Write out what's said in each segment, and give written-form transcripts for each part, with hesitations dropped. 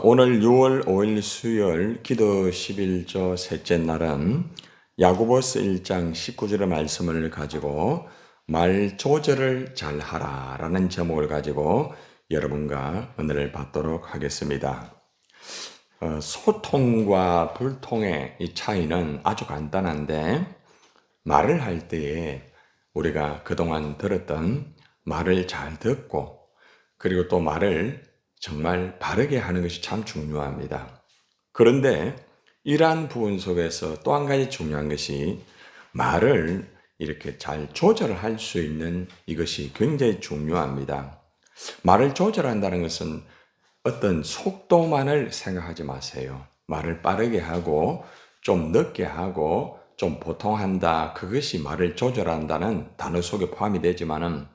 오늘 6월 5일 수요일 기도 11조 셋째 날은 야고보스 1장 19절의 말씀을 가지고 말 조절을 잘하라 라는 제목을 가지고 여러분과 은혜를 받도록 하겠습니다. 소통과 불통의 이 차이는 아주 간단한데, 말을 할 때에 우리가 그동안 들었던 말을 잘 듣고, 그리고 또 말을 정말 바르게 하는 것이 참 중요합니다. 그런데 이러한 부분 속에서 또 한 가지 중요한 것이 말을 이렇게 잘 조절할 수 있는 이것이 굉장히 중요합니다. 말을 조절한다는 것은 어떤 속도만을 생각하지 마세요. 말을 빠르게 하고 좀 늦게 하고 좀 보통 한다. 그것이 말을 조절한다는 단어 속에 포함이 되지만은,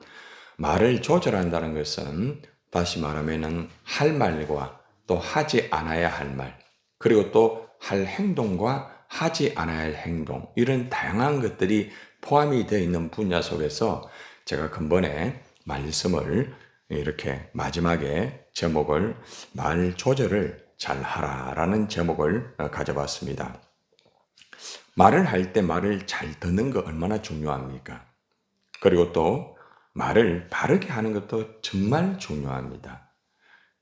말을 조절한다는 것은 다시 말하면은 할 말과 또 하지 않아야 할 말, 그리고 또 할 행동과 하지 않아야 할 행동, 이런 다양한 것들이 포함이 되어 있는 분야 속에서 제가 근본에 말씀을 이렇게 마지막에 제목을 말 조절을 잘 하라라는 제목을 가져봤습니다. 말을 할 때 말을 잘 듣는 거 얼마나 중요합니까? 그리고 또 말을 바르게 하는 것도 정말 중요합니다.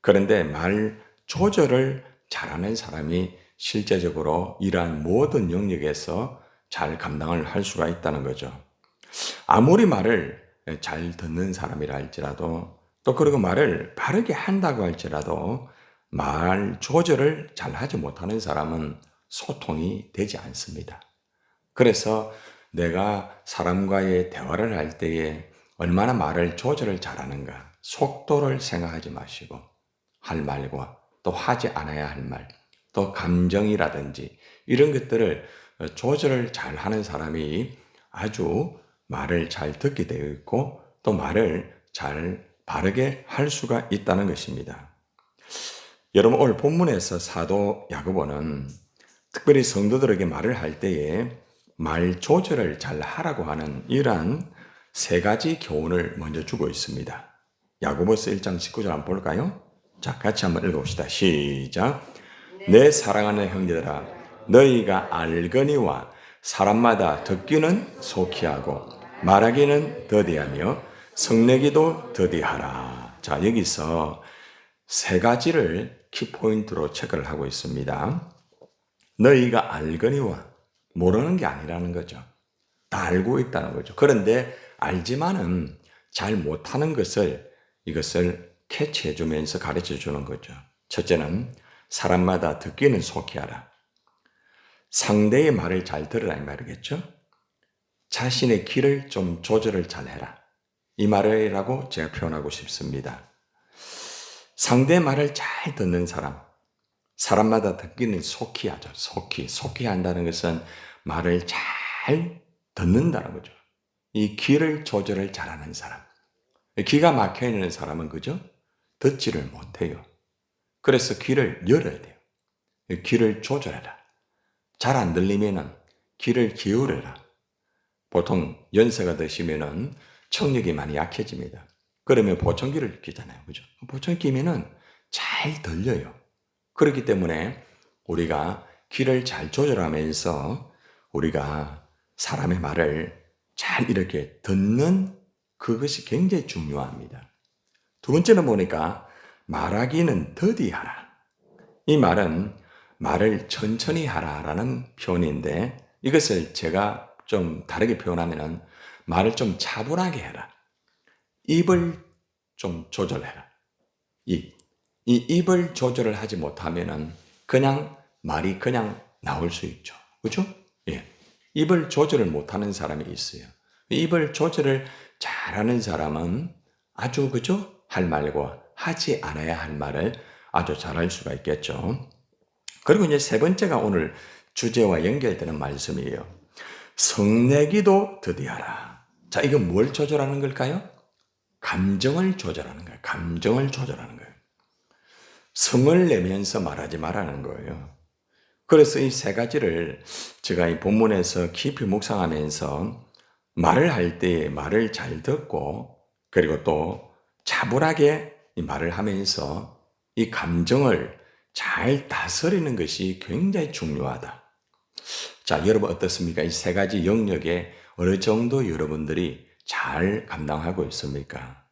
그런데 말 조절을 잘하는 사람이 실제적으로 이러한 모든 영역에서 잘 감당을 할 수가 있다는 거죠. 아무리 말을 잘 듣는 사람이라 할지라도, 또 그리고 말을 바르게 한다고 할지라도 말 조절을 잘 하지 못하는 사람은 소통이 되지 않습니다. 그래서 내가 사람과의 대화를 할 때에 얼마나 말을 조절을 잘하는가, 속도를 생각하지 마시고 할 말과 또 하지 않아야 할 말, 또 감정이라든지 이런 것들을 조절을 잘하는 사람이 아주 말을 잘 듣게 되어 있고, 또 말을 잘 바르게 할 수가 있다는 것입니다. 여러분, 오늘 본문에서 사도 야고보는 특별히 성도들에게 말을 할 때에 말 조절을 잘 하라고 하는 이러한 세 가지 교훈을 먼저 주고 있습니다. 야고보서 1장 19절 한번 볼까요? 자, 같이 한번 읽어봅시다. 시작. 내 사랑하는 형제들아, 너희가 알거니와 사람마다 듣기는 속히하고 말하기는 더디하며 성내기도 더디하라. 자, 여기서 세 가지를 키포인트로 체크를 하고 있습니다. 너희가 알거니와, 모르는 게 아니라는 거죠. 다 알고 있다는 거죠. 그런데 알지만은 잘 못하는 이것을 캐치해 주면서 가르쳐 주는 거죠. 첫째는 사람마다 듣기는 속히 하라. 상대의 말을 잘 들으라 이 말이겠죠. 자신의 귀를 좀 조절을 잘 해라, 이 말이라고 제가 표현하고 싶습니다. 상대의 말을 잘 듣는 사람마다 듣기는 속히 하죠. 속히 한다는 것은 말을 잘 듣는다는 거죠. 이 귀를 조절을 잘하는 사람. 귀가 막혀 있는 사람은 그죠? 듣지를 못해요. 그래서 귀를 열어야 돼요. 귀를 조절해라. 잘 안 들리면은 귀를 기울여라. 보통 연세가 드시면은 청력이 많이 약해집니다. 그러면 보청기를 끼잖아요. 그죠? 보청기 끼면은 잘 들려요. 그렇기 때문에 우리가 귀를 잘 조절하면서 우리가 사람의 말을 잘 이렇게 듣는 그것이 굉장히 중요합니다. 두 번째는 보니까 말하기는 더디하라. 이 말은 말을 천천히 하라라는 표현인데, 이것을 제가 좀 다르게 표현하면은 말을 좀 차분하게 해라. 입을 좀 조절해라. 이 입을 조절을 하지 못하면은 그냥 말이 그냥 나올 수 있죠. 그죠? 예. 입을 조절을 못하는 사람이 있어요. 입을 조절을 잘하는 사람은 아주 그죠? 할 말과 하지 않아야 할 말을 아주 잘할 수가 있겠죠. 그리고 이제 세 번째가 오늘 주제와 연결되는 말씀이에요. 성내기도 더디하라. 자, 이건 뭘 조절하는 걸까요? 감정을 조절하는 거예요. 감정을 조절하는 거예요. 성을 내면서 말하지 말라는 거예요. 그래서 이 세 가지를 제가 이 본문에서 깊이 묵상하면서 말을 할 때 말을 잘 듣고, 그리고 또 차분하게 이 말을 하면서 이 감정을 잘 다스리는 것이 굉장히 중요하다. 자, 여러분 어떻습니까? 이 세 가지 영역에 어느 정도 여러분들이 잘 감당하고 있습니까?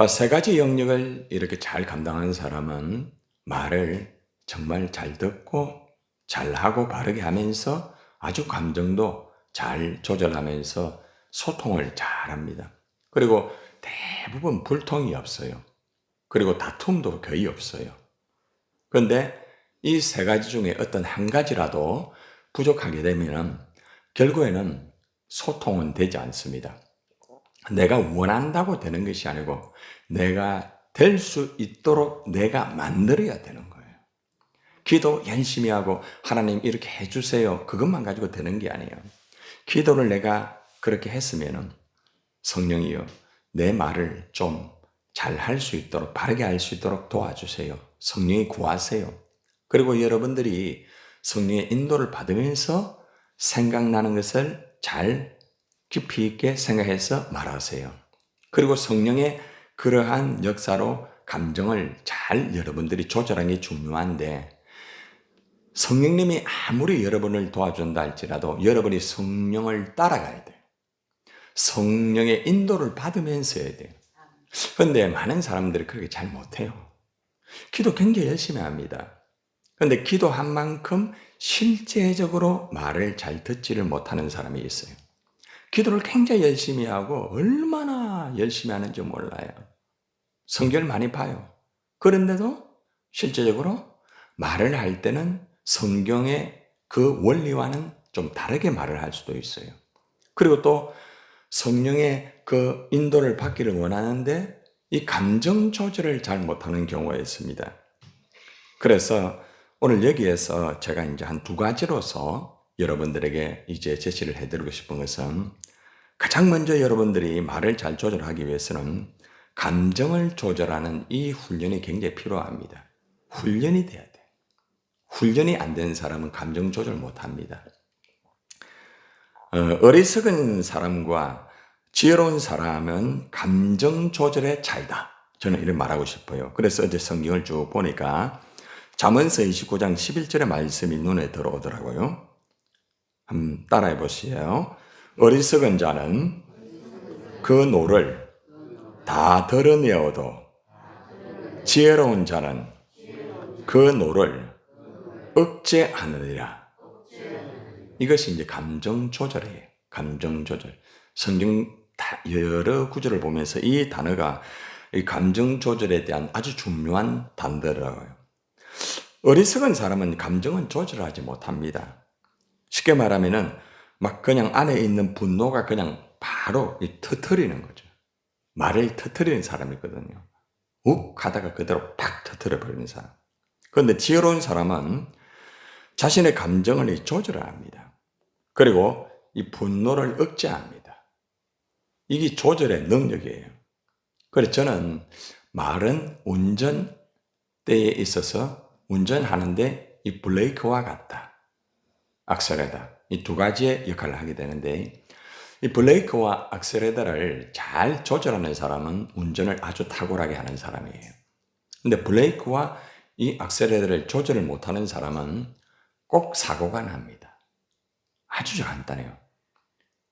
세 가지 영역을 이렇게 잘 감당하는 사람은 말을 정말 잘 듣고 잘하고 바르게 하면서 아주 감정도 잘 조절하면서 소통을 잘합니다. 그리고 대부분 불통이 없어요. 그리고 다툼도 거의 없어요. 그런데 이 세 가지 중에 어떤 한 가지라도 부족하게 되면 결국에는 소통은 되지 않습니다. 내가 원한다고 되는 것이 아니고 내가 될 수 있도록 내가 만들어야 되는 거예요. 기도 열심히 하고 하나님 이렇게 해주세요. 그것만 가지고 되는 게 아니에요. 기도를 내가 그렇게 했으면 성령이여 내 말을 좀 잘 할 수 있도록 바르게 할 수 있도록 도와주세요. 성령이 구하세요. 그리고 여러분들이 성령의 인도를 받으면서 생각나는 것을 잘 깊이 있게 생각해서 말하세요. 그리고 성령의 그러한 역사로 감정을 잘 여러분들이 조절하는 게 중요한데 성령님이 아무리 여러분을 도와준다 할지라도 여러분이 성령을 따라가야 돼요. 성령의 인도를 받으면서 해야 돼요. 그런데 많은 사람들이 그렇게 잘 못해요. 기도 굉장히 열심히 합니다. 그런데 기도한 만큼 실제적으로 말을 잘 듣지를 못하는 사람이 있어요. 기도를 굉장히 열심히 하고 얼마나 열심히 하는지 몰라요. 성경을 많이 봐요. 그런데도 실제적으로 말을 할 때는 성경의 그 원리와는 좀 다르게 말을 할 수도 있어요. 그리고 또 성령의 그 인도를 받기를 원하는데 이 감정 조절을 잘 못하는 경우가 있습니다. 그래서 오늘 여기에서 제가 이제 한 두 가지로서 여러분들에게 이제 제시를 해드리고 싶은 것은 가장 먼저 여러분들이 말을 잘 조절하기 위해서는 감정을 조절하는 이 훈련이 굉장히 필요합니다. 훈련이 돼야 돼. 훈련이 안 되는 사람은 감정 조절 못 합니다. 어리석은 사람과 지혜로운 사람은 감정 조절에 차이다. 저는 이렇게 말하고 싶어요. 그래서 어제 성경을 쭉 보니까 잠언서 29장 11절의 말씀이 눈에 들어오더라고요. 한번 따라해 보세요. 어리석은 자는 그 노를 다 드러내어도 지혜로운 자는 그 노를 억제하느니라. 이것이 이제 감정 조절이에요. 감정 조절. 성경 여러 구절을 보면서 이 단어가 이 감정 조절에 대한 아주 중요한 단어라고요. 어리석은 사람은 감정은 조절하지 못합니다. 쉽게 말하면은 막 그냥 안에 있는 분노가 그냥 바로 터트리는 거죠. 말을 터트리는 사람이거든요. 욱 하다가 그대로 팍 터트려 버리는 사람. 그런데 지혜로운 사람은 자신의 감정을 조절을 합니다. 그리고 이 분노를 억제합니다. 이게 조절의 능력이에요. 그래서 저는 말은 운전대에 있어서 운전하는데 이 브레이크와 같다. 악셀레터. 이 두 가지의 역할을 하게 되는데 이 브레이크와 악셀레터를 잘 조절하는 사람은 운전을 아주 탁월하게 하는 사람이에요. 근데 브레이크와 이 악셀레터를 조절을 못하는 사람은 꼭 사고가 납니다. 아주 간단해요.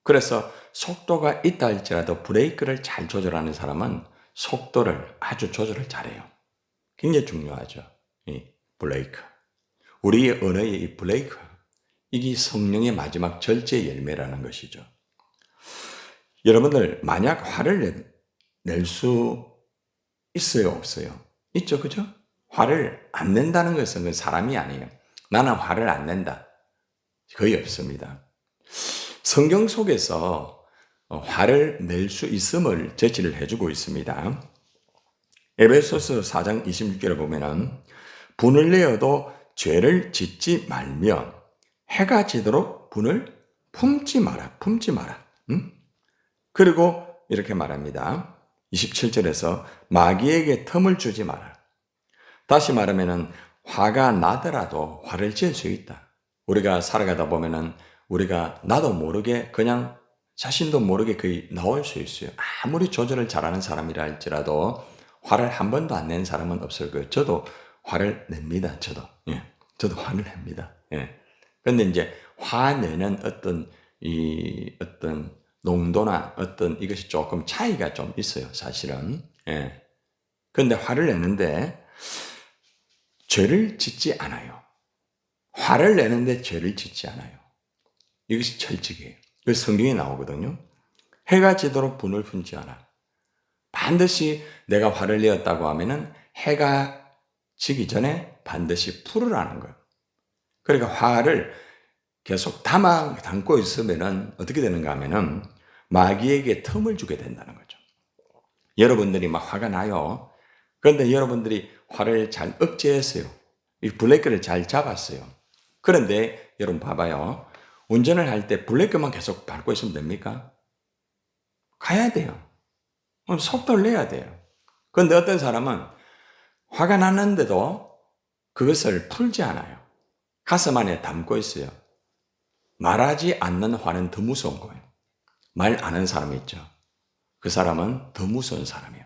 그래서 속도가 있다 할지라도 브레이크를 잘 조절하는 사람은 속도를 아주 조절을 잘해요. 굉장히 중요하죠. 이 브레이크. 우리의 언어의 이 브레이크. 이게 성령의 마지막 절제 열매라는 것이죠. 여러분들 만약 화를 낼 수 있어요, 없어요? 있죠, 그죠? 화를 안 낸다는 것은 그 사람이 아니에요. 나는 화를 안 낸다. 거의 없습니다. 성경 속에서 화를 낼 수 있음을 제시를 해주고 있습니다. 에베소서 4장 26절에 보면은 분을 내어도 죄를 짓지 말며 해가 지도록 분을 품지 마라. 응? 그리고 이렇게 말합니다. 27절에서 마귀에게 틈을 주지 마라. 다시 말하면은 화가 나더라도 화를 지을 수 있다. 우리가 살아가다 보면은 우리가 나도 모르게 그냥 자신도 모르게 거의 나올 수 있어요. 아무리 조절을 잘하는 사람이라 할지라도 화를 한 번도 안 낸 사람은 없을 거예요. 저도 화를 냅니다. 저도. 예. 저도 화를 냅니다. 예. 근데 이제 화내는 어떤 농도나 이것이 조금 차이가 좀 있어요, 사실은. 예. 근데 화를 내는데 죄를 짓지 않아요. 화를 내는데 죄를 짓지 않아요. 이것이 철칙이에요. 그 성경에 나오거든요. 해가 지도록 분을 품지 않아. 반드시 내가 화를 내었다고 하면은 해가 지기 전에 반드시 풀으라는 거예요. 그러니까 화를 계속 담고 있으면은 어떻게 되는가 하면은 마귀에게 틈을 주게 된다는 거죠. 여러분들이 막 화가 나요. 그런데 여러분들이 화를 잘 억제했어요. 이 브레이크를 잘 잡았어요. 그런데 여러분 봐봐요. 운전을 할 때 브레이크만 계속 밟고 있으면 됩니까? 가야 돼요. 속도를 내야 돼요. 그런데 어떤 사람은 화가 났는데도 그것을 풀지 않아요. 가슴 안에 담고 있어요. 말하지 않는 화는 더 무서운 거예요. 말 안 하는 사람이 있죠. 그 사람은 더 무서운 사람이에요.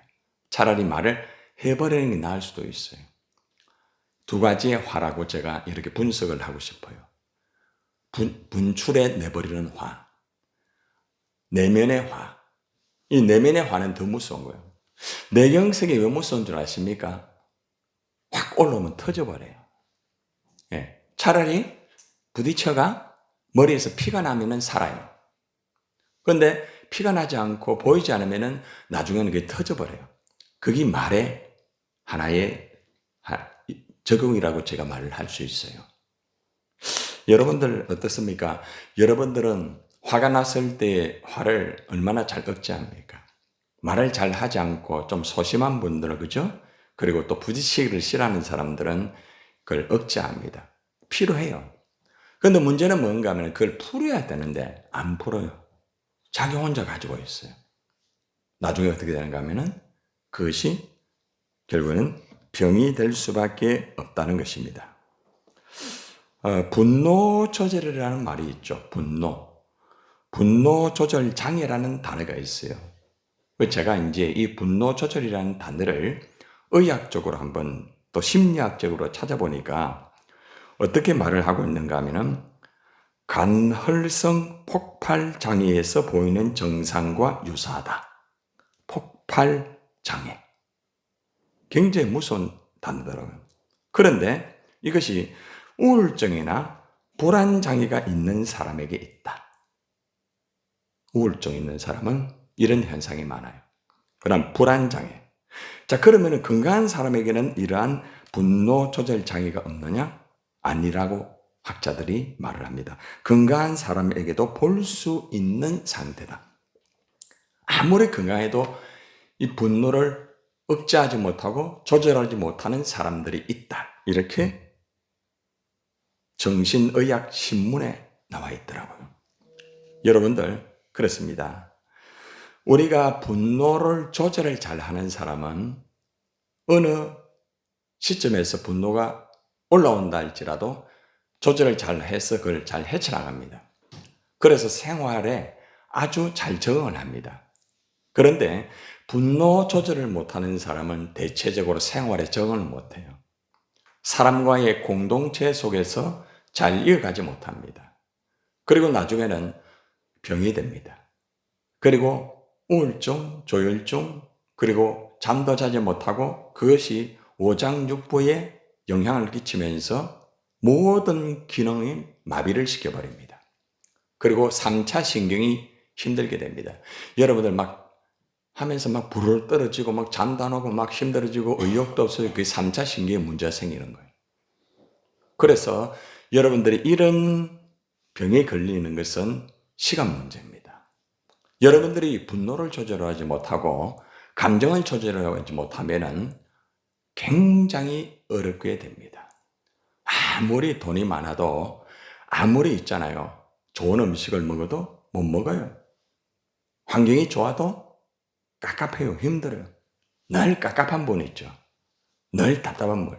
차라리 말을 해버리는 게 나을 수도 있어요. 두 가지의 화라고 제가 이렇게 분석을 하고 싶어요. 분출해 내버리는 화, 내면의 화. 이 내면의 화는 더 무서운 거예요. 내경색이 왜 무서운 줄 아십니까? 확 올라오면 터져버려요. 예. 차라리 부딪혀가 머리에서 피가 나면은 살아요. 그런데 피가 나지 않고 보이지 않으면은 나중에는 그게 터져버려요. 그게 말의 하나의 적용이라고 제가 말을 할 수 있어요. 여러분들 어떻습니까? 여러분들은 화가 났을 때 화를 얼마나 잘 억제합니까? 말을 잘 하지 않고 좀 소심한 분들은, 그죠? 그리고 또 부딪히기를 싫어하는 사람들은 그걸 억제합니다. 필요해요. 그런데 문제는 뭔가 하면 그걸 풀어야 되는데 안 풀어요. 자기 혼자 가지고 있어요. 나중에 어떻게 되는가 하면은 그것이 결국은 병이 될 수밖에 없다는 것입니다. 분노 조절이라는 말이 있죠. 분노 조절 장애라는 단어가 있어요. 제가 이제 이 분노 조절이라는 단어를 의학적으로 한번 또 심리학적으로 찾아보니까 어떻게 말을 하고 있는가 하면은 간헐성 폭발 장애에서 보이는 증상과 유사하다. 폭발 장애. 굉장히 무서운 단어더라고요. 그런데 이것이 우울증이나 불안 장애가 있는 사람에게 있다. 우울증 있는 사람은 이런 현상이 많아요. 그럼 불안 장애. 자, 그러면 건강한 사람에게는 이러한 분노 조절 장애가 없느냐? 아니라고 학자들이 말을 합니다. 건강한 사람에게도 볼 수 있는 상태다. 아무리 건강해도 이 분노를 억제하지 못하고 조절하지 못하는 사람들이 있다. 이렇게 정신의학 신문에 나와 있더라고요. 여러분들, 그렇습니다. 우리가 분노를 조절을 잘 하는 사람은 어느 시점에서 분노가 올라온다 할지라도 조절을 잘 해서 그걸 잘 헤쳐나갑니다. 그래서 생활에 아주 잘 적응을 합니다. 그런데 분노 조절을 못하는 사람은 대체적으로 생활에 적응을 못해요. 사람과의 공동체 속에서 잘 이어가지 못합니다. 그리고 나중에는 병이 됩니다. 그리고 우울증, 조울증, 그리고 잠도 자지 못하고 그것이 오장육부에 영향을 끼치면서 모든 기능이 마비를 시켜버립니다. 그리고 3차 신경이 힘들게 됩니다. 여러분들 막 하면서 막 불을 떨어지고 막 잠도 안 오고 막 힘들어지고 의욕도 없어지고 그게 3차 신경에 문제가 생기는 거예요. 그래서 여러분들이 이런 병에 걸리는 것은 시간 문제입니다. 여러분들이 분노를 조절하지 못하고 감정을 조절하지 못하면 굉장히 어렵게 됩니다. 아무리 돈이 많아도 아무리 있잖아요. 좋은 음식을 먹어도 못 먹어요. 환경이 좋아도 깝깝해요. 힘들어요. 늘 깝깝한 분 있죠. 늘 답답한 물.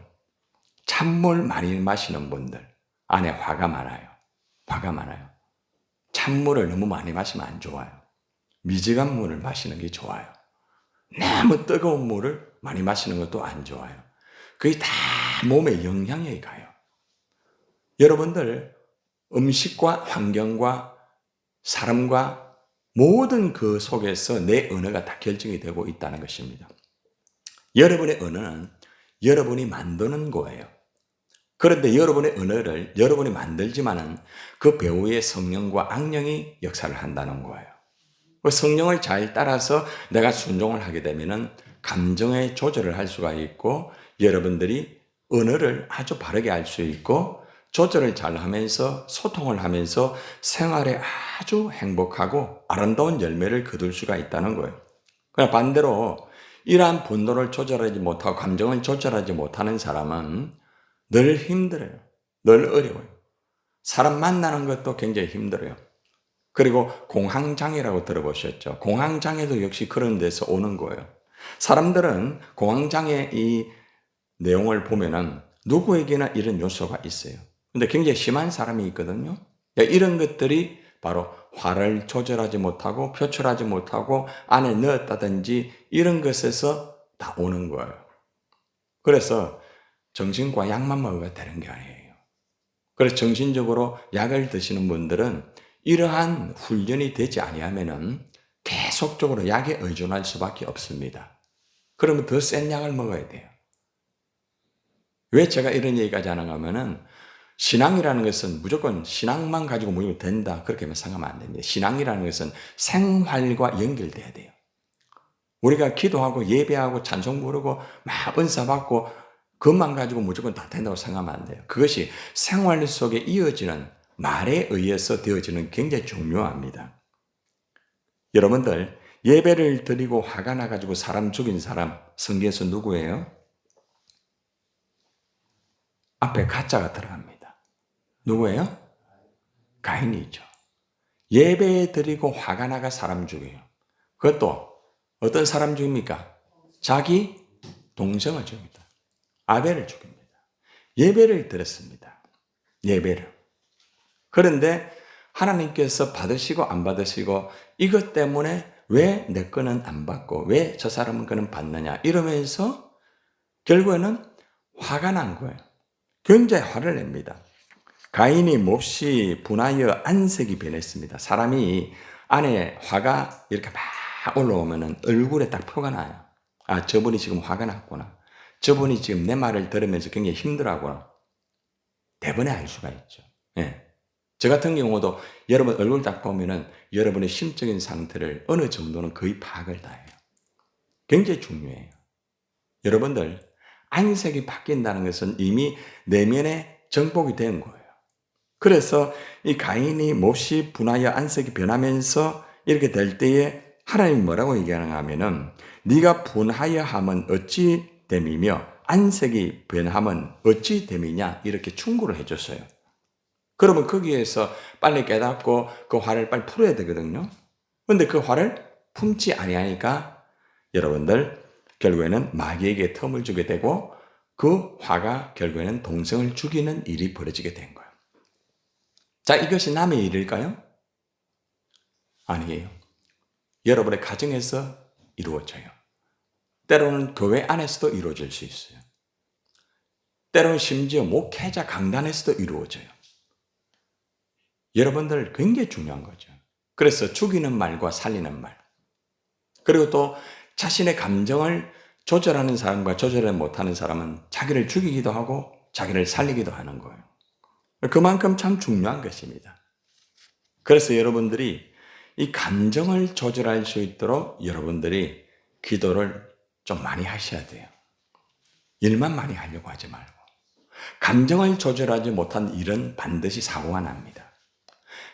찬물 많이 마시는 분들 안에 화가 많아요. 화가 많아요. 찬물을 너무 많이 마시면 안 좋아요. 미지근 물을 마시는 게 좋아요. 너무 뜨거운 물을 많이 마시는 것도 안 좋아요. 그게 다 몸에 영향이 가요. 여러분들 음식과 환경과 사람과 모든 그 속에서 내 언어가 다 결정이 되고 있다는 것입니다. 여러분의 언어는 여러분이 만드는 거예요. 그런데 여러분의 언어를 여러분이 만들지만은 그 배후에 성령과 악령이 역사를 한다는 거예요. 그 성령을 잘 따라서 내가 순종을 하게 되면은 감정의 조절을 할 수가 있고 여러분들이 언어를 아주 바르게 할 수 있고 조절을 잘 하면서 소통을 하면서 생활에 아주 행복하고 아름다운 열매를 거둘 수가 있다는 거예요. 그러나 반대로 이러한 분노를 조절하지 못하고 감정을 조절하지 못하는 사람은 늘 힘들어요. 늘 어려워요. 사람 만나는 것도 굉장히 힘들어요. 그리고 공황장애라고 들어보셨죠? 공황장애도 역시 그런 데서 오는 거예요. 사람들은 공황장애 이 내용을 보면은 누구에게나 이런 요소가 있어요. 근데 굉장히 심한 사람이 있거든요. 이런 것들이 바로 화를 조절하지 못하고 표출하지 못하고 안에 넣었다든지 이런 것에서 다 오는 거예요. 그래서 정신과 약만 먹어야 되는 게 아니에요. 그래서 정신적으로 약을 드시는 분들은 이러한 훈련이 되지 아니하면은 계속적으로 약에 의존할 수밖에 없습니다. 그러면 더 센 약을 먹어야 돼요. 왜 제가 이런 얘기까지 하는가 하면은 신앙이라는 것은 무조건 신앙만 가지고 무조건 된다 그렇게만 생각하면 안 됩니다. 신앙이라는 것은 생활과 연결돼야 돼요. 우리가 기도하고 예배하고 찬송 부르고 막 은사 받고 그것만 가지고 무조건 다 된다고 생각하면 안 돼요. 그것이 생활 속에 이어지는 말에 의해서 되어지는 굉장히 중요합니다. 여러분들 예배를 드리고 화가 나가지고 사람 죽인 사람 성경에서 누구예요? 앞에 가짜가 들어갑니다. 누구예요? 가인이죠. 예배 드리고 화가 나가 사람 죽여요. 그것도 어떤 사람 죽입니까? 자기 동생을 죽입니다. 아벨을 죽입니다. 예배를 드렸습니다. 예배를. 그런데 하나님께서 받으시고 안 받으시고 이것 때문에 왜 내 거는 안 받고 왜 저 사람은 거는 받느냐 이러면서 결국에는 화가 난 거예요. 굉장히 화를 냅니다. 가인이 몹시 분하여 안색이 변했습니다. 사람이 안에 화가 이렇게 막 올라오면 얼굴에 딱 표가 나요. 아, 저분이 지금 화가 났구나. 저분이 지금 내 말을 들으면서 굉장히 힘들어하구나. 대번에 알 수가 있죠. 예. 저 같은 경우도 여러분 얼굴 딱 보면은 여러분의 심적인 상태를 어느 정도는 거의 파악을 다 해요. 굉장히 중요해요. 여러분들, 안색이 바뀐다는 것은 이미 내면에 정복이 된 거예요. 그래서 이 가인이 몹시 분하여 안색이 변하면서 이렇게 될 때에 하나님이 뭐라고 얘기하는가 하면은 네가 분하여 함은 어찌 됨이며 안색이 변함은 어찌 됨이냐 이렇게 충고를 해줬어요. 그러면 거기에서 빨리 깨닫고 그 화를 빨리 풀어야 되거든요. 그런데 그 화를 품지 아니하니까 여러분들 결국에는 마귀에게 틈을 주게 되고 그 화가 결국에는 동생을 죽이는 일이 벌어지게 된 거예요. 자, 이것이 남의 일일까요? 아니에요. 여러분의 가정에서 이루어져요. 때로는 교회 안에서도 이루어질 수 있어요. 때로는 심지어 목회자 강단에서도 이루어져요. 여러분들 굉장히 중요한 거죠. 그래서 죽이는 말과 살리는 말. 그리고 또 자신의 감정을 조절하는 사람과 조절을 못하는 사람은 자기를 죽이기도 하고 자기를 살리기도 하는 거예요. 그만큼 참 중요한 것입니다. 그래서 여러분들이 이 감정을 조절할 수 있도록 여러분들이 기도를 좀 많이 하셔야 돼요. 일만 많이 하려고 하지 말고. 감정을 조절하지 못한 일은 반드시 사고가 납니다.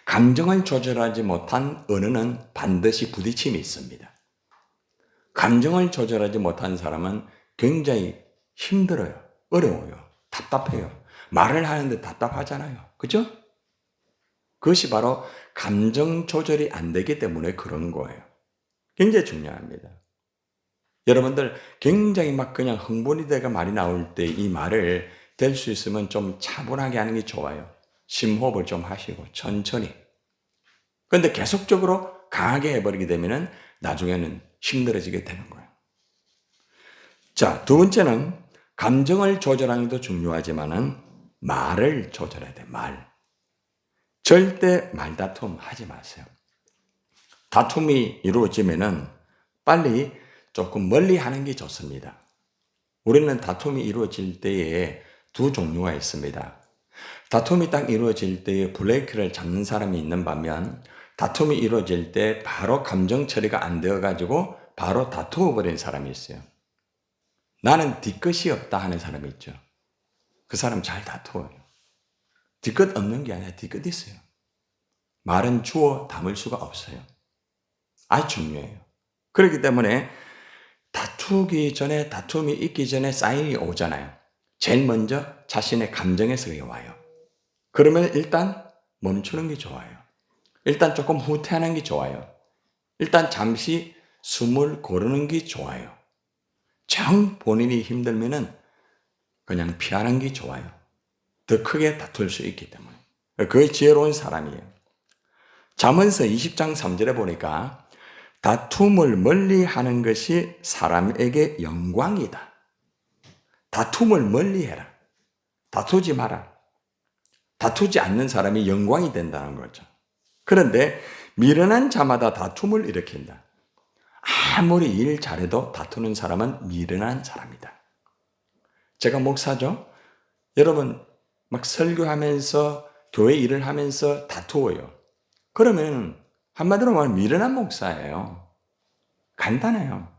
감정을 조절하지 못한 언어는 반드시 부딪힘이 있습니다. 감정을 조절하지 못한 사람은 굉장히 힘들어요. 어려워요. 답답해요. 말을 하는데 답답하잖아요. 그죠? 그것이 바로 감정 조절이 안 되기 때문에 그런 거예요. 굉장히 중요합니다. 여러분들 굉장히 막 그냥 흥분이 돼가 말이 나올 때 이 말을 될 수 있으면 좀 차분하게 하는 게 좋아요. 심호흡을 좀 하시고 천천히. 그런데 계속적으로 강하게 해버리게 되면 나중에는 힘들어지게 되는 거예요. 자, 두 번째는 감정을 조절하는 것도 중요하지만은 말을 조절해야 돼, 말. 절대 말다툼 하지 마세요. 다툼이 이루어지면은 빨리 조금 멀리 하는 게 좋습니다. 우리는 다툼이 이루어질 때에 두 종류가 있습니다. 다툼이 딱 이루어질 때에 브레이크를 잡는 사람이 있는 반면 다툼이 이루어질 때 바로 감정 처리가 안 되어가지고 바로 다투어 버린 사람이 있어요. 나는 뒤끝이 없다 하는 사람이 있죠. 그 사람 잘 다투어요. 뒤끝 없는 게 아니라 뒤끝 있어요. 말은 주워 담을 수가 없어요. 아주 중요해요. 그렇기 때문에 다투기 전에, 다툼이 있기 전에 사인이 오잖아요. 제일 먼저 자신의 감정에서 와요. 그러면 일단 멈추는 게 좋아요. 일단 조금 후퇴하는 게 좋아요. 일단 잠시 숨을 고르는 게 좋아요. 정 본인이 힘들면은 그냥 피하는 게 좋아요. 더 크게 다툴 수 있기 때문에. 그게 지혜로운 사람이에요. 잠언서 20장 3절에 보니까 다툼을 멀리 하는 것이 사람에게 영광이다. 다툼을 멀리 해라. 다투지 마라. 다투지 않는 사람이 영광이 된다는 거죠. 그런데 미련한 자마다 다툼을 일으킨다. 아무리 일 잘해도 다투는 사람은 미련한 사람이다. 제가 목사죠. 여러분 막 설교하면서 교회 일을 하면서 다투어요. 그러면 한마디로 말하면 미련한 목사예요. 간단해요.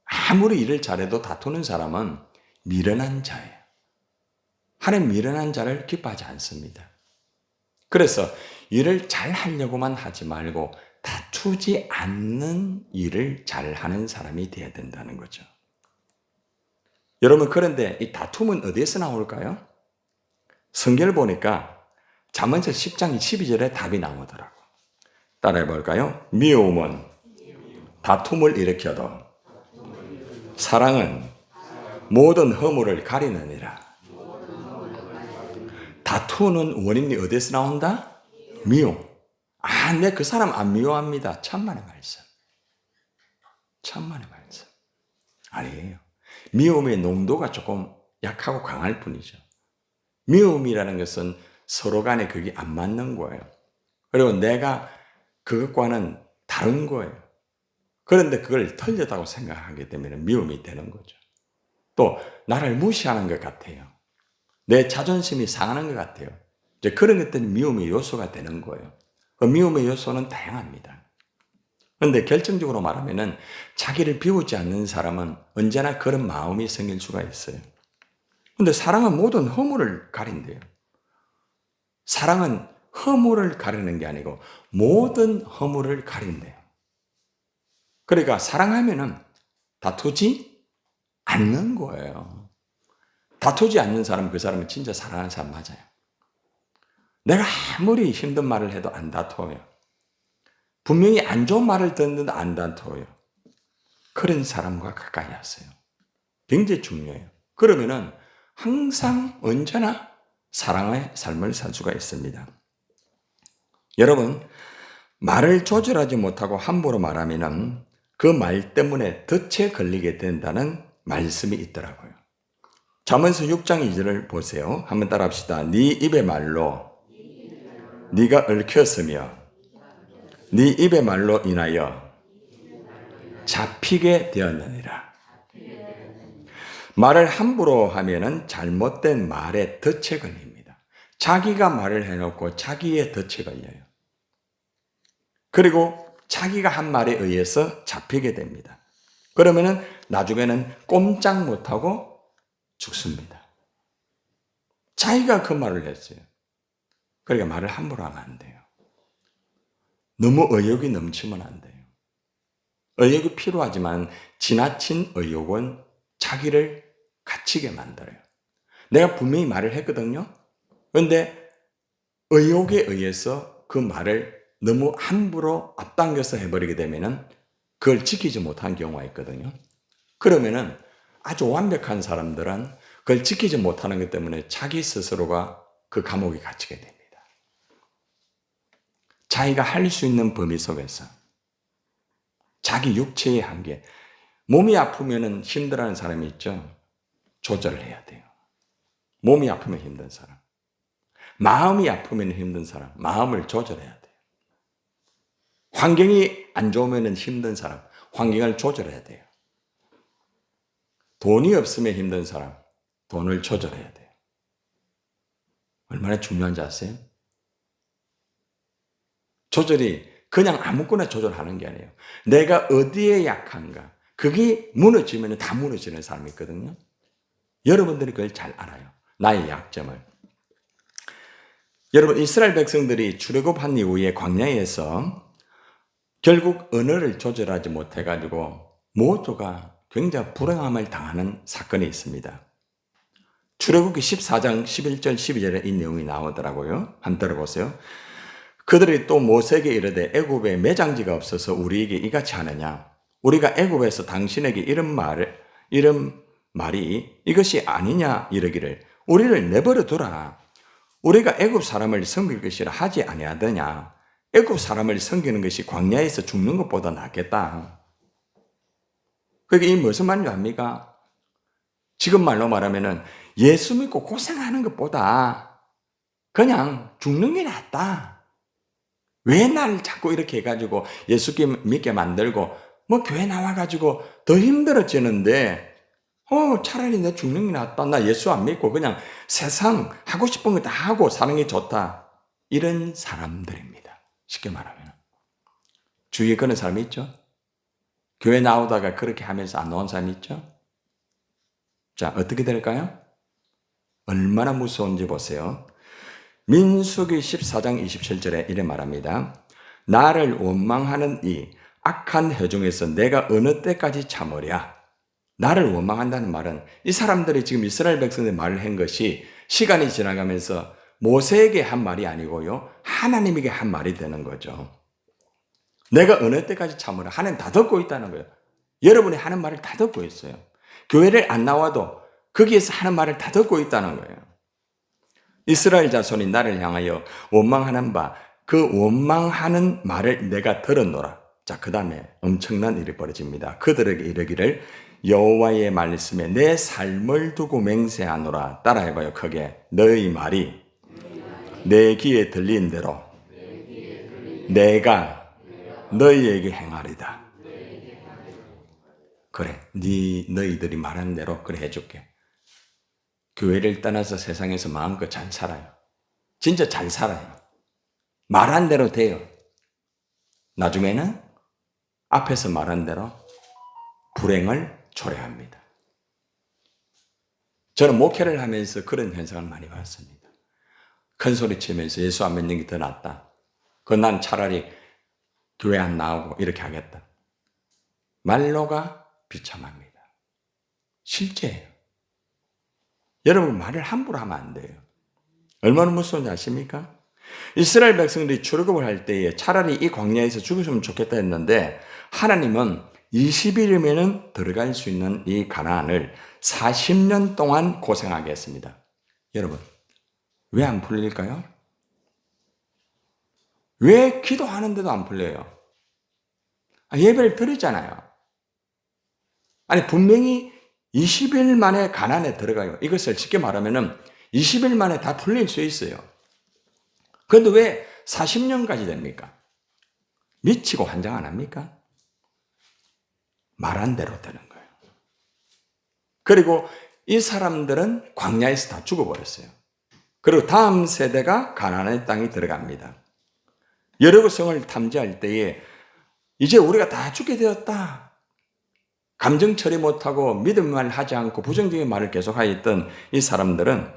아무리 일을 잘해도 다투는 사람은 미련한 자예요. 하나님 미련한 자를 기뻐하지 않습니다. 그래서 일을 잘 하려고만 하지 말고 다투지 않는 일을 잘하는 사람이 되어야 된다는 거죠. 여러분 그런데 이 다툼은 어디에서 나올까요? 성경을 보니까 잠언서 10장 12절에 답이 나오더라고. 따라해 볼까요? 미움은 다툼을 일으켜도 사랑은 모든 허물을 가리느니라. 다투는 원인이 어디에서 나온다? 미움. 내 그 사람 안 미워합니다. 천만의 말씀. 천만의 말씀. 아니에요. 미움의 농도가 조금 약하고 강할 뿐이죠. 미움이라는 것은 서로 간에 그게 안 맞는 거예요. 그리고 내가 그것과는 다른 거예요. 그런데 그걸 틀렸다고 생각하기 때문에 미움이 되는 거죠. 또 나를 무시하는 것 같아요. 내 자존심이 상하는 것 같아요. 이제 그런 것들이 미움의 요소가 되는 거예요. 그 미움의 요소는 다양합니다. 그런데 결정적으로 말하면은 자기를 비우지 않는 사람은 언제나 그런 마음이 생길 수가 있어요. 그런데 사랑은 모든 허물을 가린대요. 사랑은 허물을 가리는 게 아니고 모든 허물을 가린대요. 그러니까 사랑하면은 다투지 않는 거예요. 다투지 않는 사람, 그 사람은 진짜 사랑하는 사람 맞아요. 내가 아무리 힘든 말을 해도 안 다투어요. 분명히 안 좋은 말을 듣는데 안 다투어요. 그런 사람과 가까이 하세요. 굉장히 중요해요. 그러면은 항상 언제나 사랑의 삶을 살 수가 있습니다. 여러분, 말을 조절하지 못하고 함부로 말하면은 그 말 때문에 덫에 걸리게 된다는 말씀이 있더라고요. 잠언서 6장 2절을 보세요. 한번 따라 합시다. 네 입의 말로 네가 얽혔으며 네 입의 말로 인하여 잡히게 되었느니라. 말을 함부로 하면은 잘못된 말에 덫에 걸립니다. 자기가 말을 해놓고 자기의 덫에 걸려요. 그리고 자기가 한 말에 의해서 잡히게 됩니다. 그러면은 나중에는 꼼짝 못하고 죽습니다. 자기가 그 말을 했어요. 그러니까 말을 함부로 하면 안 돼요. 너무 의욕이 넘치면 안 돼요. 의욕이 필요하지만 지나친 의욕은 자기를 갇히게 만들어요. 내가 분명히 말을 했거든요. 그런데 의욕에 의해서 그 말을 너무 함부로 앞당겨서 해버리게 되면은 그걸 지키지 못한 경우가 있거든요. 그러면은 아주 완벽한 사람들은 그걸 지키지 못하는 것 때문에 자기 스스로가 그 감옥에 갇히게 됩니다. 자기가 할 수 있는 범위 속에서 자기 육체의 한계, 몸이 아프면은 힘들어하는 사람이 있죠. 조절을 해야 돼요. 몸이 아프면 힘든 사람, 마음이 아프면 힘든 사람, 마음을 조절해야 돼요. 환경이 안 좋으면 힘든 사람, 환경을 조절해야 돼요. 돈이 없으면 힘든 사람, 돈을 조절해야 돼요. 얼마나 중요한지 아세요? 조절이 그냥 아무거나 조절하는 게 아니에요. 내가 어디에 약한가, 그게 무너지면 다 무너지는 사람이 있거든요. 여러분들이 그걸 잘 알아요. 나의 약점을. 여러분, 이스라엘 백성들이 출애굽한 이후에 광야에서 결국 언어를 조절하지 못해가지고 모두가 굉장히 불행함을 당하는 사건이 있습니다. 출애굽기 14장 11절 12절에 이 내용이 나오더라고요. 한번 들어보세요. 그들이 또 모세에게 이르되 애굽에 매장지가 없어서 우리에게 이같이 하느냐? 우리가 애굽에서 당신에게 이런 말이 이것이 아니냐 이르기를 우리를 내버려 두라. 우리가 애굽 사람을 섬길 것이라 하지 아니하더냐? 애굽 사람을 섬기는 것이 광야에서 죽는 것보다 낫겠다. 그게 이 무슨 말인지 압니까? 지금 말로 말하면은 예수 믿고 고생하는 것보다 그냥 죽는 게 낫다. 왜 나를 자꾸 이렇게 해가지고 예수 믿게 만들고 뭐 교회 나와가지고 더 힘들어지는데 차라리 내 죽는 게 낫다. 나 예수 안 믿고 그냥 세상 하고 싶은 거 다 하고 사는 게 좋다. 이런 사람들입니다. 쉽게 말하면. 주위에 그런 사람이 있죠? 교회 나오다가 그렇게 하면서 안 나온 사람이 있죠? 자, 어떻게 될까요? 얼마나 무서운지 보세요. 민수기 14장 27절에 이래 말합니다. 나를 원망하는 이 악한 회중에서 내가 어느 때까지 참으랴. 나를 원망한다는 말은 이 사람들이 지금 이스라엘 백성들이 말을 한 것이 시간이 지나가면서 모세에게 한 말이 아니고요. 하나님에게 한 말이 되는 거죠. 내가 어느 때까지 참으라. 하나님 다 듣고 있다는 거예요. 여러분이 하는 말을 다 듣고 있어요. 교회를 안 나와도 거기에서 하는 말을 다 듣고 있다는 거예요. 이스라엘 자손이 나를 향하여 원망하는 바 그 원망하는 말을 내가 들었노라. 자, 그 다음에 엄청난 일이 벌어집니다. 그들에게 이르기를 여호와의 말씀에 내 삶을 두고 맹세하노라. 따라해봐요. 크게. 너희 말이 내 귀에 들린 대로 내가 너희에게 행하리다. 그래, 너희들이 말한 대로 그래 해줄게. 교회를 떠나서 세상에서 마음껏 잘 살아요. 진짜 잘 살아요. 말한 대로 돼요. 나중에는 앞에서 말한 대로 불행을 초래합니다. 저는 목회를 하면서 그런 현상을 많이 봤습니다. 큰 소리 치면서 예수 안 믿는 게 더 낫다. 난 차라리 교회 안 나오고 이렇게 하겠다. 말로가 비참합니다. 실제예요. 여러분 말을 함부로 하면 안 돼요. 얼마나 무서운지 아십니까? 이스라엘 백성들이 출애굽을 할 때에 차라리 이 광야에서 죽으시면 좋겠다 했는데 하나님은 20일이면 들어갈 수 있는 이 가나안을 40년 동안 고생하게 했습니다. 여러분 왜 안 풀릴까요? 왜 기도하는데도 안 풀려요? 예배를 드리잖아요. 아니 분명히 20일 만에 가나안에 들어가요. 이것을 쉽게 말하면 20일 만에 다 풀릴 수 있어요. 그런데 왜 40년까지 됩니까? 미치고 환장 안 합니까? 말한 대로 되는 거예요. 그리고 이 사람들은 광야에서 다 죽어버렸어요. 그리고 다음 세대가 가나안의 땅에 들어갑니다. 여리고성을 탐지할 때에 이제 우리가 다 죽게 되었다. 감정 처리 못하고 믿음만 하지 않고 부정적인 말을 계속하였던 이 사람들은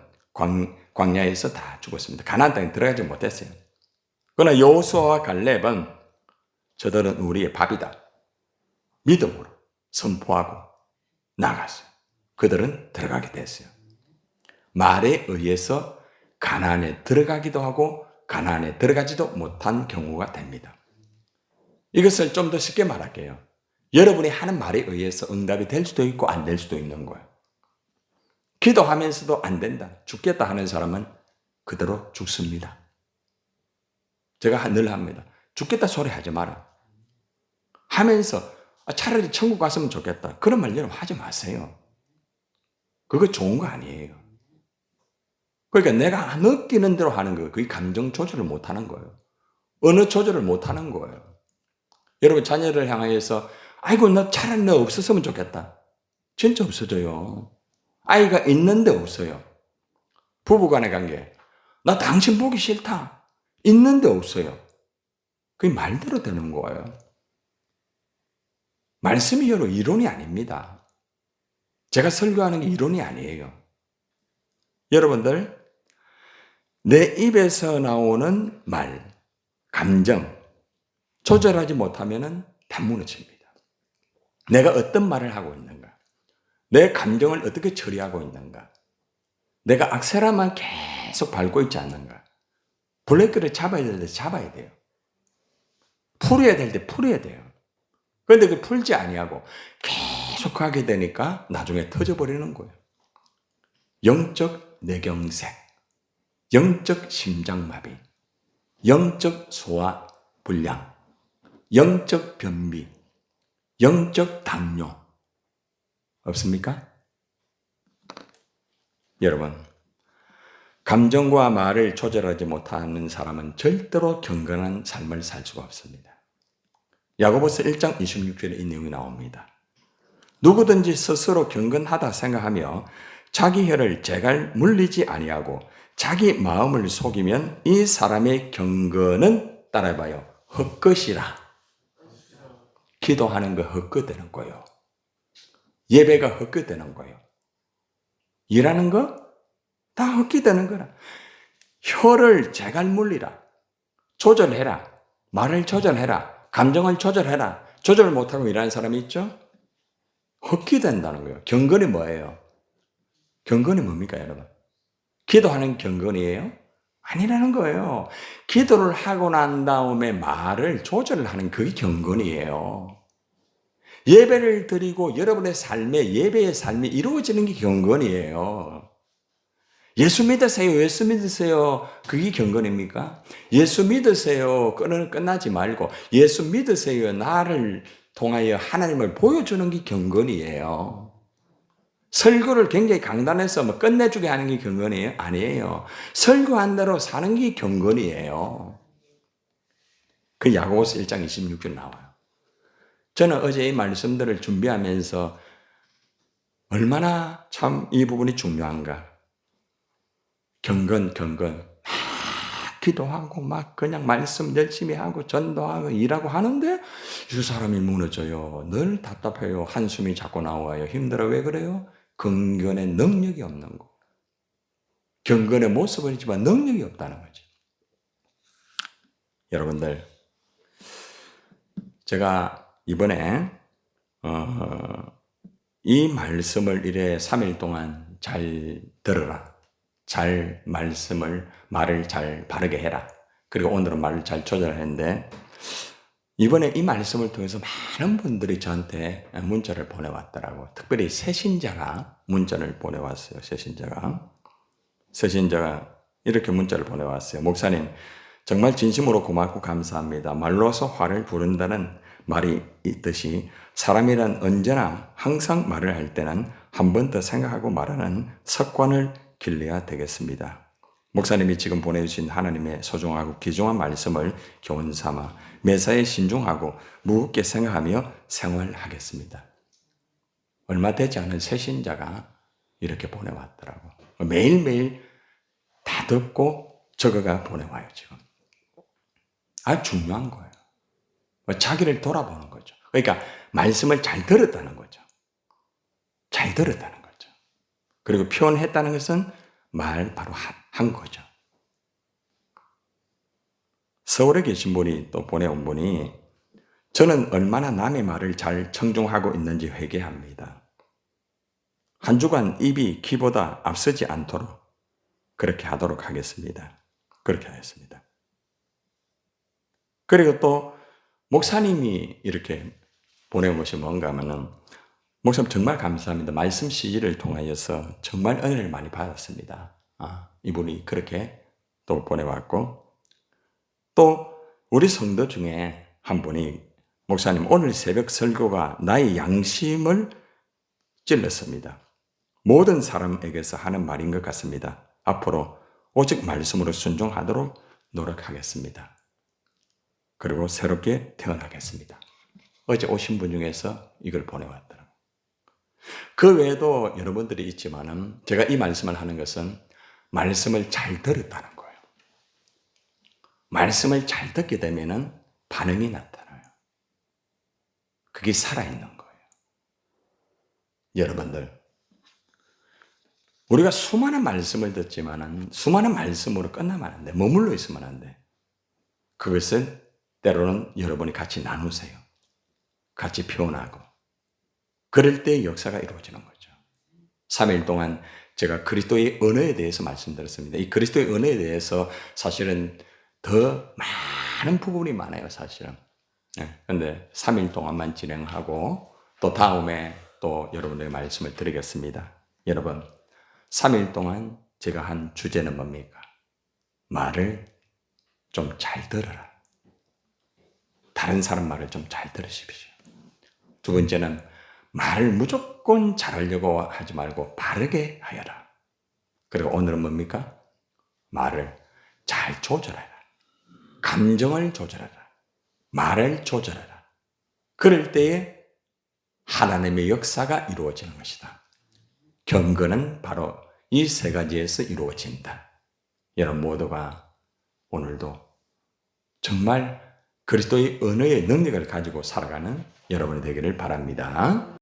광야에서 다 죽었습니다. 가나안 땅에 들어가지 못했어요. 그러나 여호수아와 갈렙은 저들은 우리의 밥이다. 믿음으로 선포하고 나갔어요. 그들은 들어가게 됐어요. 말에 의해서 가나안에 들어가기도 하고 가나안에 들어가지도 못한 경우가 됩니다. 이것을 좀 더 쉽게 말할게요. 여러분이 하는 말에 의해서 응답이 될 수도 있고 안 될 수도 있는 거예요. 기도하면서도 안 된다. 죽겠다 하는 사람은 그대로 죽습니다. 제가 늘 합니다. 죽겠다 소리 하지 마라. 하면서 차라리 천국 갔으면 좋겠다. 그런 말 여러분 하지 마세요. 그거 좋은 거 아니에요. 그러니까 내가 느끼는 대로 하는 거예요. 그게 감정 조절을 못 하는 거예요. 언어 조절을 못 하는 거예요. 여러분 자녀를 향하여서 아이고 나 차라리 너 없었으면 좋겠다. 진짜 없어져요. 아이가 있는데 없어요. 부부간의 관계. 나 당신 보기 싫다. 있는데 없어요. 그게 말대로 되는 거예요. 말씀이 여러 이론이 아닙니다. 제가 설교하는 게 이론이 아니에요. 여러분들 내 입에서 나오는 말, 감정 조절하지 못하면 다 무너집니다. 내가 어떤 말을 하고 있는가? 내 감정을 어떻게 처리하고 있는가? 내가 악셀화만 계속 밟고 있지 않는가? 브레이크를 잡아야 될 때 잡아야 돼요. 풀어야 될 때 풀어야 돼요. 그런데 그 풀지 아니하고 계속 하게 되니까 나중에 터져버리는 거예요. 영적 뇌경색, 영적 심장마비, 영적 소화불량, 영적 변비, 영적 당뇨 없습니까? 여러분, 감정과 말을 조절하지 못하는 사람은 절대로 경건한 삶을 살 수가 없습니다. 야고보서 1장 26절에 이 내용이 나옵니다. 누구든지 스스로 경건하다 생각하며 자기 혀를 제갈 물리지 아니하고 자기 마음을 속이면 이 사람의 경건은 따라해봐요. 헛것이라. 기도하는 거 헛것되는 거예요. 예배가 헛것되는 거예요. 일하는 거 다 헛것되는 거라. 혀를 제갈 물리라. 조절해라. 말을 조절해라. 감정을 조절해라. 조절 못하고 일하는 사람이 있죠? 헛기된다는 거예요. 경건이 뭐예요? 경건이 뭡니까, 여러분? 기도하는 경건이에요? 아니라는 거예요. 기도를 하고 난 다음에 말을 조절을 하는 그게 경건이에요. 예배를 드리고 여러분의 삶에 예배의 삶이 이루어지는 게 경건이에요. 예수 믿으세요. 예수 믿으세요. 그게 경건입니까? 예수 믿으세요. 끝나지 말고 예수 믿으세요. 나를 통하여 하나님을 보여주는 게 경건이에요. 설교를 굉장히 강단해서 뭐 끝내주게 하는 게 경건이에요? 아니에요. 설교한 대로 사는 게 경건이에요. 그 야고보서 1장 26절 나와요. 저는 어제 이 말씀들을 준비하면서 얼마나 참 이 부분이 중요한가. 경건. 기도하고 막 그냥 말씀 열심히 하고 전도하고 일하고 하는데 이 사람이 무너져요. 늘 답답해요. 한숨이 자꾸 나와요. 힘들어. 왜 그래요? 경건의 능력이 없는 거. 경건의 모습은 있지만 능력이 없다는 거지. 여러분들, 제가 이번에 이 말씀을 이래 3일 동안 잘 들어라. 잘 말을 잘 바르게 해라. 그리고 오늘은 말을 잘 조절했는데 이번에 이 말씀을 통해서 많은 분들이 저한테 문자를 보내왔더라고. 특별히 새신자가 문자를 보내왔어요. 새신자가 이렇게 문자를 보내왔어요. 목사님, 정말 진심으로 고맙고 감사합니다. 말로서 화를 부른다는 말이 있듯이 사람이란 언제나 항상 말을 할 때는 한 번 더 생각하고 말하는 습관을 길러야 되겠습니다. 목사님이 지금 보내주신 하나님의 소중하고 귀중한 말씀을 교훈 삼아 매사에 신중하고 무겁게 생각하며 생활하겠습니다. 얼마 되지 않은 새신자가 이렇게 보내왔더라고. 매일매일 다 듣고 적어가 보내와요, 지금. 아주 중요한 거예요. 자기를 돌아보는 거죠. 그러니까 말씀을 잘 들었다는 거죠. 잘 들었다는 거죠. 그리고 표현했다는 것은 말 바로 한 거죠. 서울에 계신 분이 또 보내온 분이 저는 얼마나 남의 말을 잘 청중하고 있는지 회개합니다. 한 주간 입이 귀보다 앞서지 않도록 그렇게 하도록 하겠습니다. 그렇게 하겠습니다. 그리고 또 목사님이 이렇게 보내온 것이 뭔가 하면은 목사님 정말 감사합니다. 말씀 CG를 통하여서 정말 은혜를 많이 받았습니다. 이분이 그렇게 또 보내왔고 또 우리 성도 중에 한 분이 목사님 오늘 새벽 설교가 나의 양심을 찔렀습니다. 모든 사람에게서 하는 말인 것 같습니다. 앞으로 오직 말씀으로 순종하도록 노력하겠습니다. 그리고 새롭게 태어나겠습니다. 어제 오신 분 중에서 이걸 보내왔더라고요. 그 외에도 여러분들이 있지만은 제가 이 말씀을 하는 것은 말씀을 잘 들었다는 거예요. 말씀을 잘 듣게 되면은 반응이 나타나요. 그게 살아있는 거예요. 여러분들, 우리가 수많은 말씀을 듣지만은 수많은 말씀으로 끝나면 안 돼. 머물러 있으면 안 돼. 그것을 때로는 여러분이 같이 나누세요. 같이 표현하고. 그럴 때 역사가 이루어지는 거죠. 3일 동안 제가 그리스도의 언어에 대해서 말씀드렸습니다. 이 그리스도의 언어에 대해서 사실은 더 많은 부분이 많아요, 사실은. 그런데 3일 동안만 진행하고 또 다음에 또 여러분들의 말씀을 드리겠습니다. 여러분, 3일 동안 제가 한 주제는 뭡니까? 말을 좀 잘 들어라. 다른 사람 말을 좀 잘 들으십시오. 두 번째는 말을 무조건 잘하려고 하지 말고 바르게 하여라. 그리고 오늘은 뭡니까? 말을 잘 조절해라. 감정을 조절해라. 말을 조절해라. 그럴 때에 하나님의 역사가 이루어지는 것이다. 경건은 바로 이 세 가지에서 이루어진다. 여러분 모두가 오늘도 정말 그리스도의 언어의 능력을 가지고 살아가는 여러분이 되기를 바랍니다.